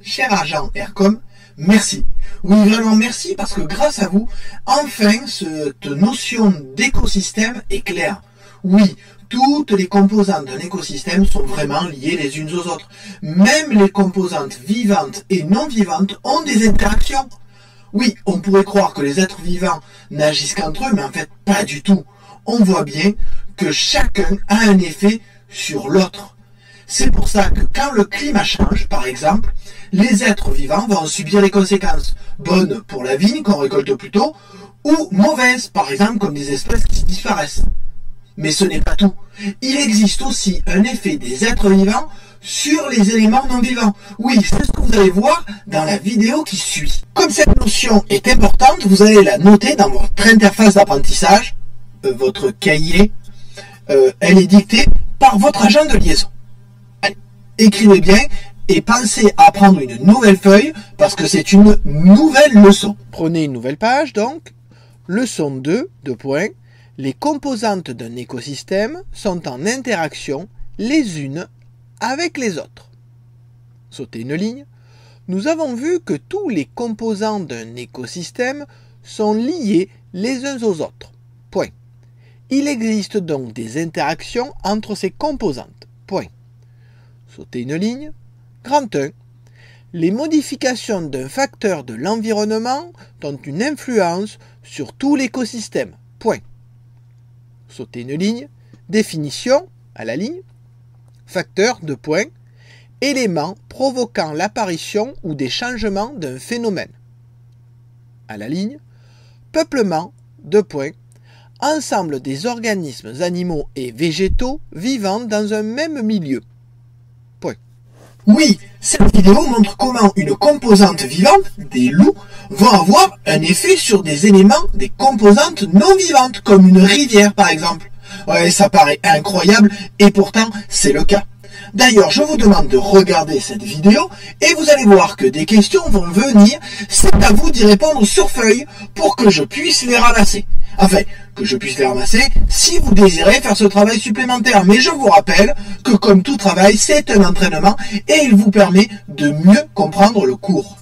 cher agent Aircom, merci. Oui, vraiment merci, parce que grâce à vous, enfin, cette notion d'écosystème est claire. Oui, toutes les composantes d'un écosystème sont vraiment liées les unes aux autres. Même les composantes vivantes et non vivantes ont des interactions. Oui, on pourrait croire que les êtres vivants n'agissent qu'entre eux, mais en fait, pas du tout. On voit bien que chacun a un effet sur l'autre. C'est pour ça que quand le climat change, par exemple, les êtres vivants vont subir les conséquences, bonnes pour la vigne qu'on récolte plus tôt, ou mauvaises, par exemple comme des espèces qui disparaissent. Mais ce n'est pas tout. Il existe aussi un effet des êtres vivants sur les éléments non vivants. Oui, c'est ce que vous allez voir dans la vidéo qui suit. Comme cette notion est importante, vous allez la noter dans votre interface d'apprentissage, votre cahier. Elle est dictée par votre agent de liaison. Allez, écrivez bien et pensez à prendre une nouvelle feuille parce que c'est une nouvelle leçon. Prenez une nouvelle page donc. Leçon 2, les composantes d'un écosystème sont en interaction les unes avec les autres. Sautez une ligne. Nous avons vu que tous les composants d'un écosystème sont liés les uns aux autres. Point. Il existe donc des interactions entre ces composantes. Point. Sautez une ligne. Grand 1. Les modifications d'un facteur de l'environnement ont une influence sur tout l'écosystème. Point. Sautez une ligne. Définition, à la ligne. Facteur, élément provoquant l'apparition ou des changements d'un phénomène. À la ligne. Peuplement, ensemble des organismes animaux et végétaux vivant dans un même milieu. Point. Oui, cette vidéo montre comment une composante vivante, des loups, va avoir un effet sur des éléments, des composantes non vivantes, comme une rivière par exemple. Ouais, ça paraît incroyable, et pourtant c'est le cas. D'ailleurs, je vous demande de regarder cette vidéo, et vous allez voir que des questions vont venir, c'est à vous d'y répondre sur feuille, pour que je puisse les ramasser. Enfin, que je puisse les ramasser si vous désirez faire ce travail supplémentaire. Mais je vous rappelle que comme tout travail, c'est un entraînement et il vous permet de mieux comprendre le cours.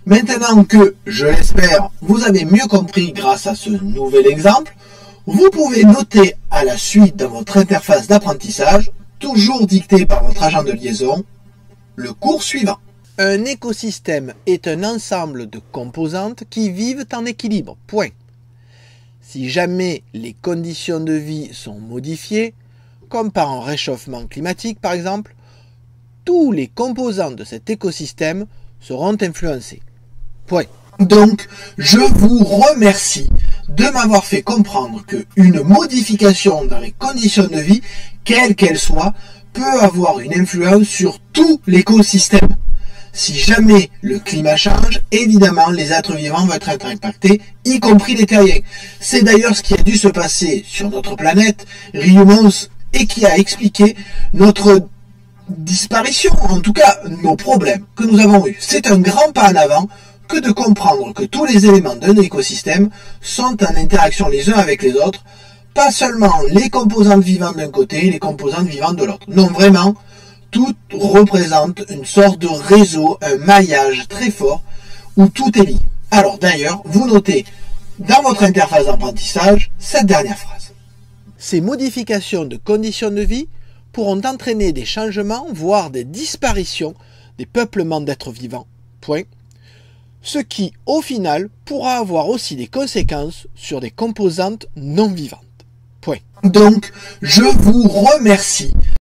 Maintenant que, je l'espère, vous avez mieux compris grâce à ce nouvel exemple, vous pouvez noter à la suite dans votre interface d'apprentissage, toujours dictée par votre agent de liaison, le cours suivant. Un écosystème est un ensemble de composantes qui vivent en équilibre. Point. Si jamais les conditions de vie sont modifiées, comme par un réchauffement climatique par exemple, tous les composants de cet écosystème seront influencés. Point. Donc, je vous remercie de m'avoir fait comprendre qu'une modification dans les conditions de vie, quelle qu'elle soit, peut avoir une influence sur tout l'écosystème. Si jamais le climat change, évidemment, les êtres vivants vont être impactés, y compris les terriens. C'est d'ailleurs ce qui a dû se passer sur notre planète, Riumons, et qui a expliqué notre disparition, en tout cas nos problèmes que nous avons eus. C'est un grand pas en avant que de comprendre que tous les éléments d'un écosystème sont en interaction les uns avec les autres, pas seulement les composantes vivantes d'un côté et les composantes vivantes de l'autre. Non, vraiment, tout représente une sorte de réseau, un maillage très fort où tout est lié. Alors d'ailleurs, vous notez dans votre interface d'apprentissage cette dernière phrase. Ces modifications de conditions de vie pourront entraîner des changements, voire des disparitions des peuplements d'êtres vivants. Point. Ce qui, au final, pourra avoir aussi des conséquences sur des composantes non vivantes. Point. Donc, je vous remercie